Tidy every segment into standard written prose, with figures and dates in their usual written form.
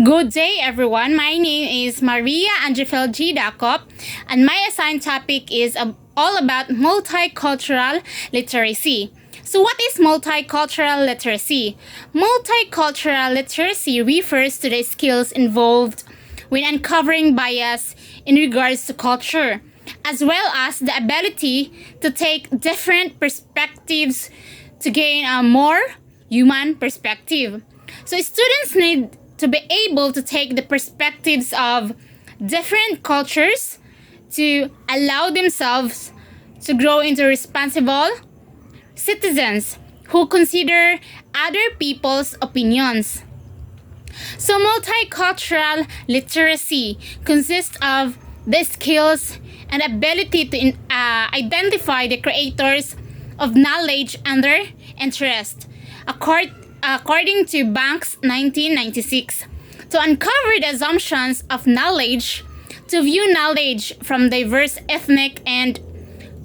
Good day, everyone. My name is Ma.Angiefel G. Dakop, and my assigned topic is all about multicultural literacy. So, what is multicultural literacy? Multicultural literacy refers to the skills involved when uncovering bias in regards to culture, as well as the ability to take different perspectives to gain a more human perspective. So, students need to be able to take the perspectives of different cultures to allow themselves to grow into responsible citizens who consider other people's opinions. So, multicultural literacy consists of the skills and ability to identify the creators of knowledge and their interest. According to Banks 1996, to uncover the assumptions of knowledge, to view knowledge from diverse ethnic and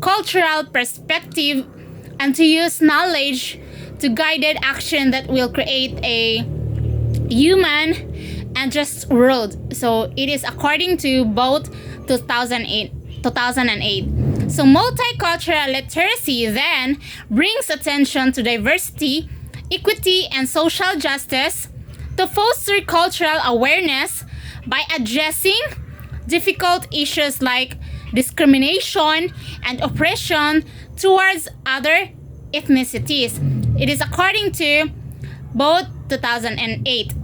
cultural perspective, and to use knowledge to guided action that will create a human and just world. So it is according to both 2008. So multicultural literacy then brings attention to diversity, equity, and social justice to foster cultural awareness by addressing difficult issues like discrimination and oppression towards other ethnicities. It is according to both 2008.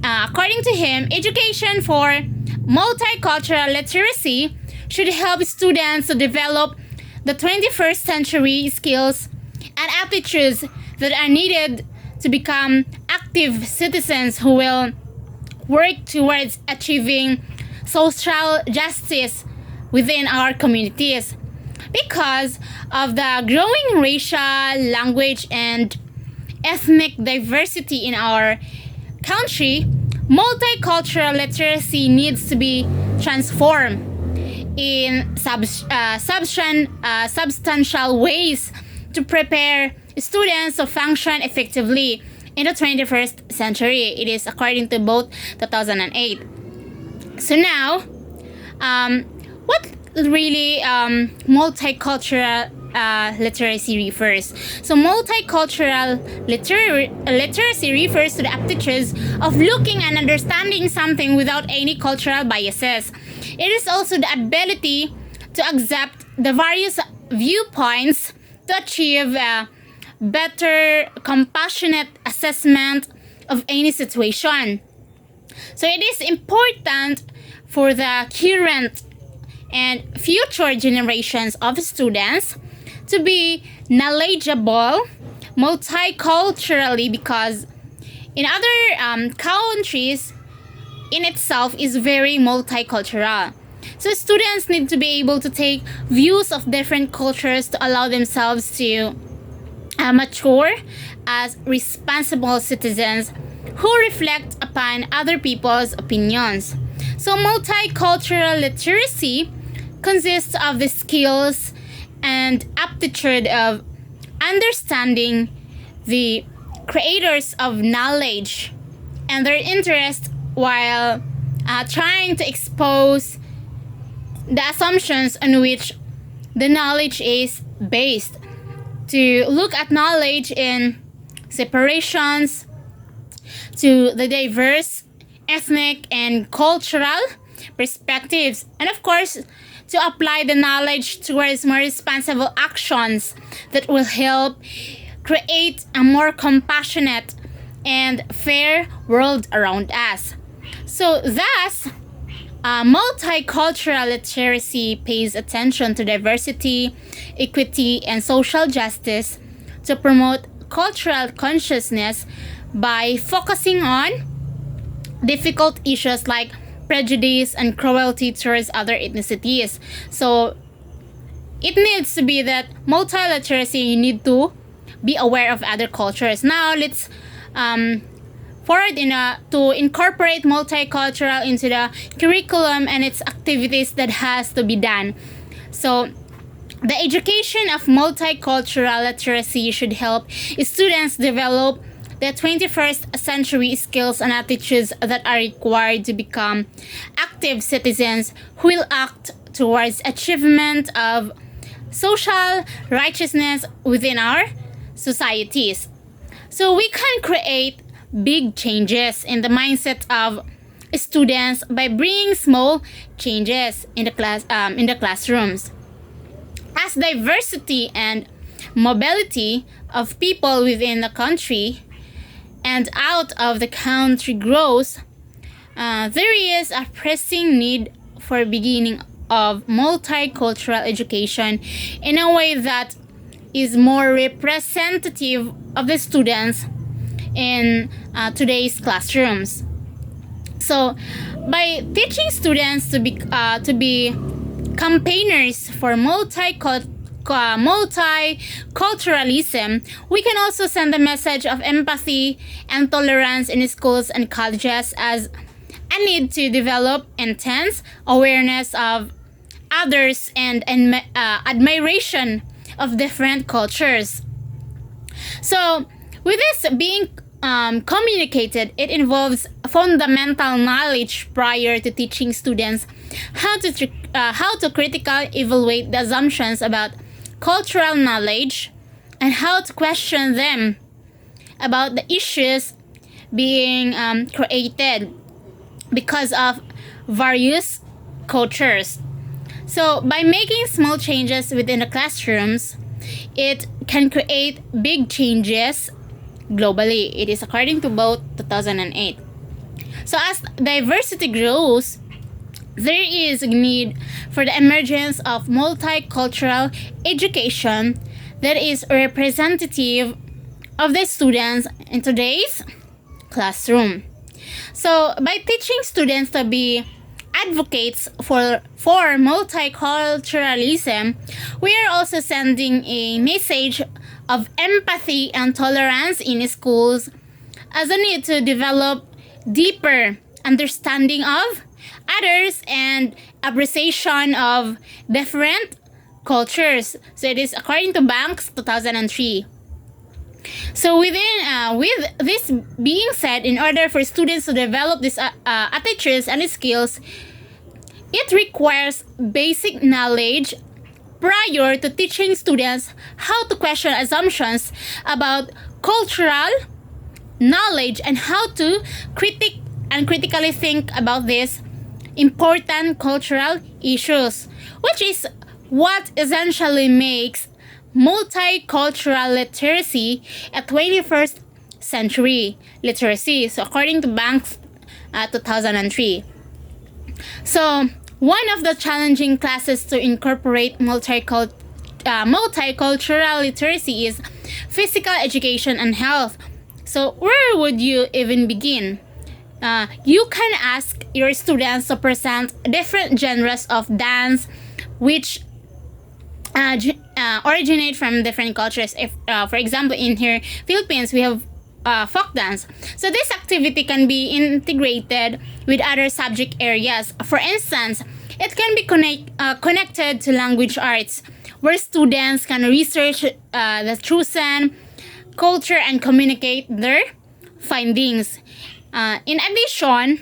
According to him, education for multicultural literacy should help students to develop the 21st century skills and aptitudes that are needed to become active citizens who will work towards achieving social justice within our communities. Because of the growing racial, language, and ethnic diversity in our country, multicultural literacy needs to be transformed in substantial ways to prepare students to function effectively in the 21st century. It is according to both 2008. So now, what really multicultural literacy refers? So multicultural literacy refers to the aptitudes of looking and understanding something without any cultural biases. It is also the ability to accept the various viewpoints to achieve better compassionate assessment of any situation. So it is important for the current and future generations of students to be knowledgeable multiculturally, because in other countries in itself is very multicultural. So students need to be able to take views of different cultures to allow themselves to mature as responsible citizens who reflect upon other people's opinions. So multicultural literacy consists of the skills and aptitude of understanding the creators of knowledge and their interest while trying to expose the assumptions on which the knowledge is based, to look at knowledge in separations to the diverse ethnic and cultural perspectives, and of course to apply the knowledge towards more responsible actions that will help create a more compassionate and fair world around us. So thus, multicultural literacy pays attention to diversity, equity, and social justice to promote cultural consciousness by focusing on difficult issues like prejudice and cruelty towards other ethnicities. So it needs to be that multiliteracy, you need to be aware of other cultures. Now let's forward to incorporate multicultural into the curriculum and its activities that has to be done. So the education of multicultural literacy should help students develop the 21st century skills and attitudes that are required to become active citizens who will act towards achievement of social righteousness within our societies. So we can create big changes in the mindset of students by bringing small changes in the classrooms. As diversity and mobility of people within the country and out of the country grows, there is a pressing need for beginning of multicultural education in a way that is more representative of the students in today's classrooms. So, by teaching students to be campaigners for multiculturalism, we can also send a message of empathy and tolerance in schools and colleges as a need to develop intense awareness of others and admiration of different cultures. So, with this being communicated, it involves fundamental knowledge prior to teaching students how to critically evaluate the assumptions about cultural knowledge and how to question them about the issues being created because of various cultures. So, by making small changes within the classrooms, it can create big changes globally. It is according to both 2008. So as diversity grows, there is a need for the emergence of multicultural education that is representative of the students in today's classroom. So by teaching students to be advocates for multiculturalism, we are also sending a message of empathy and tolerance in schools as a need to develop deeper understanding of others and appreciation of different cultures. So it is according to Banks 2003. So with this being said, in order for students to develop these attitudes and skills, it requires basic knowledge prior to teaching students how to question assumptions about cultural knowledge and how to critically think about these important cultural issues, which is what essentially makes multicultural literacy a 21st century literacy. So according to Banks 2003. So one of the challenging classes to incorporate multicultural literacy is physical education and health. So where would you even begin? You can ask your students to present different genres of dance which originate from different cultures. If, for example, in here, Philippines, we have folk dance. So this activity can be integrated with other subject areas. For instance, it can be connected to language arts, where students can research the chosen culture and communicate their findings. In addition,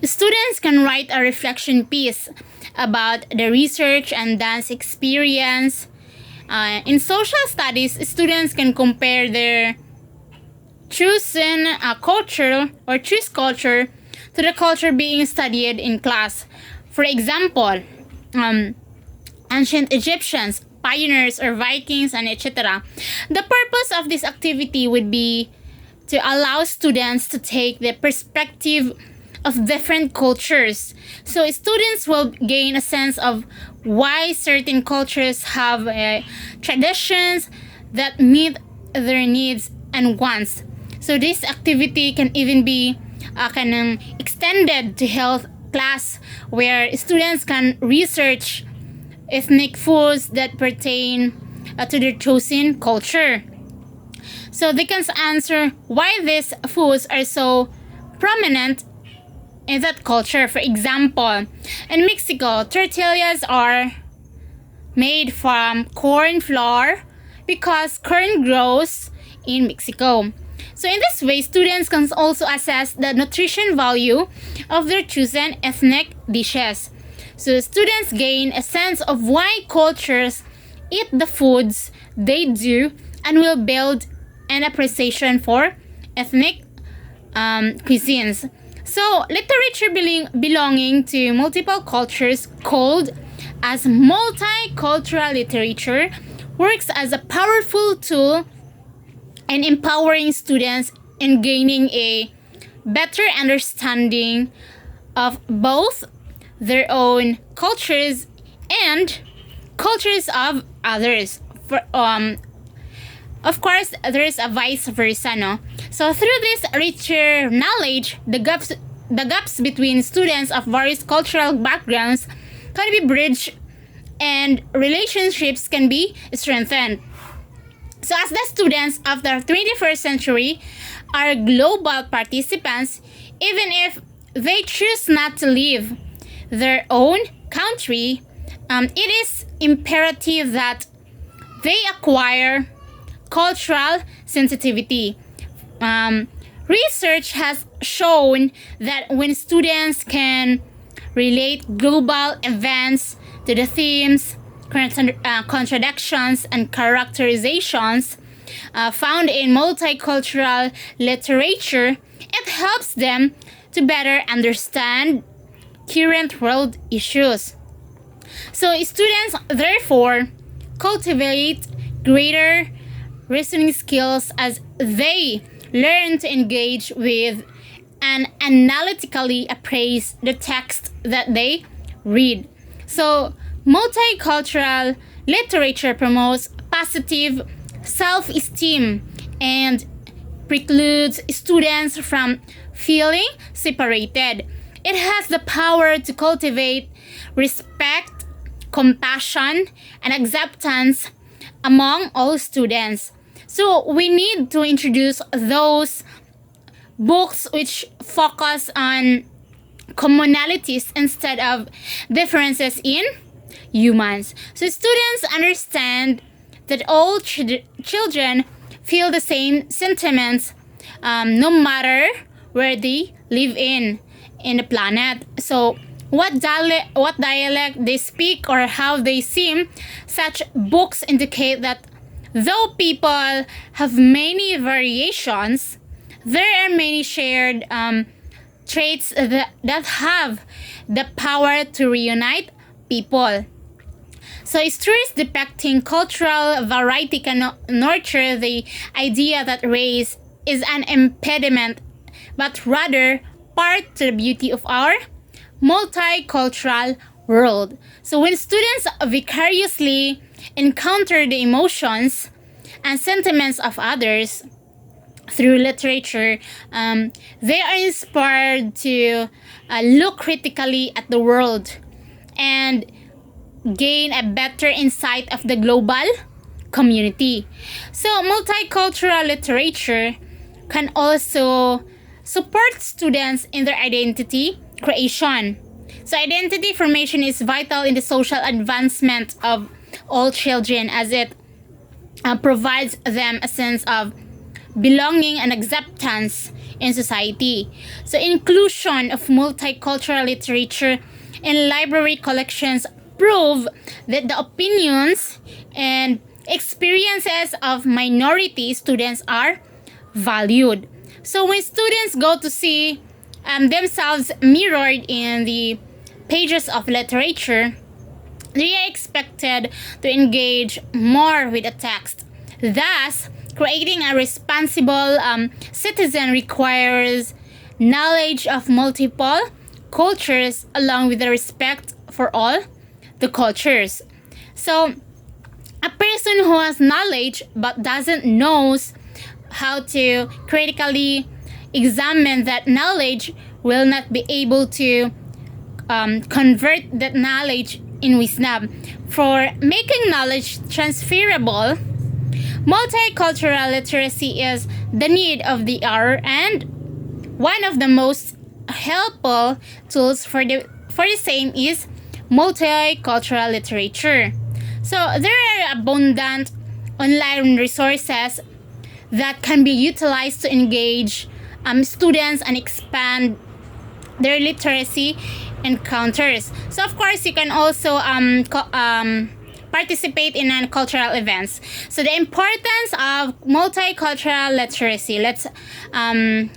students can write a reflection piece about the research and dance experience. In social studies, students can compare their chosen culture or choose culture to the culture being studied in class. For example, ancient Egyptians, pioneers or Vikings, and etc. The purpose of this activity would be to allow students to take the perspective of different cultures. So students will gain a sense of why certain cultures have traditions that meet their needs and wants. So this activity can even be extended to health class, where students can research ethnic foods that pertain to their chosen culture. So they can answer why these foods are so prominent in that culture. For example, in Mexico, tortillas are made from corn flour because corn grows in Mexico. So in this way, students can also assess the nutrition value of their chosen ethnic dishes. So students gain a sense of why cultures eat the foods they do and will build an appreciation for ethnic cuisines. So literature belonging to multiple cultures, called as multicultural literature, works as a powerful tool in empowering students in gaining a better understanding of both their own cultures and cultures of others. Of course, there is a vice versa, no? So through this richer knowledge, the gaps between students of various cultural backgrounds can be bridged and relationships can be strengthened. So as the students of the 21st century are global participants, even if they choose not to leave their own country, it is imperative that they acquire cultural sensitivity. Research has shown that when students can relate global events to the themes, contradictions, and characterizations found in multicultural literature, it helps them to better understand current world issues. So students therefore cultivate greater reasoning skills as they learn to engage with and analytically appraise the text that they read. So multicultural literature promotes positive self-esteem and precludes students from feeling separated. It has the power to cultivate respect, compassion, and acceptance among all students. So we need to introduce those books which focus on commonalities instead of differences in humans. So students understand that all children feel the same sentiments no matter where they live in the planet. So what dialect they speak or how they seem, such books indicate that though people have many variations, there are many shared traits that have the power to reunite people. So stories depicting cultural variety can nurture the idea that race is an impediment, but rather part to the beauty of our multicultural world. So when students vicariously encounter the emotions and sentiments of others through literature, they are inspired to look critically at the world and gain a better insight of the global community. So multicultural literature can also support students in their identity creation. So identity formation is vital in the social advancement of all children, as it provides them a sense of belonging and acceptance in society. So inclusion of multicultural literature in library collections prove that the opinions and experiences of minority students are valued. So when students go to see themselves mirrored in the pages of literature, they are expected to engage more with the text. Thus, creating a responsible citizen requires knowledge of multiple cultures along with the respect for all the cultures. So, a person who has knowledge but doesn't knows how to critically examine that knowledge will not be able to convert that knowledge in wisdom. For making knowledge transferable, multicultural literacy is the need of the hour and one of the most helpful tools for the same is multicultural literature. So there are abundant online resources that can be utilized to engage students and expand their literacy encounters. So of course you can also participate in cultural events. So the importance of multicultural literacy. Let's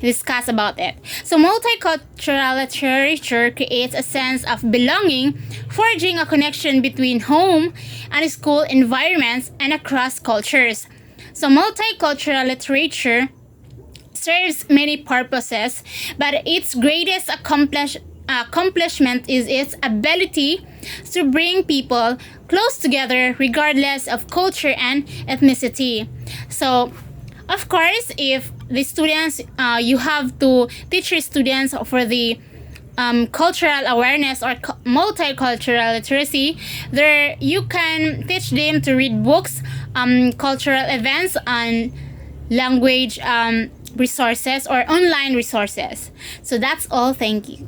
discuss about it. So multicultural literature creates a sense of belonging, forging a connection between home and school environments and across cultures. So multicultural literature serves many purposes, but its greatest accomplishment is its ability to bring people close together regardless of culture and ethnicity. So, of course, if the students, you have to teach your students for the cultural awareness or multicultural literacy, there you can teach them to read books, cultural events, and language resources or online resources. So that's all. Thank you.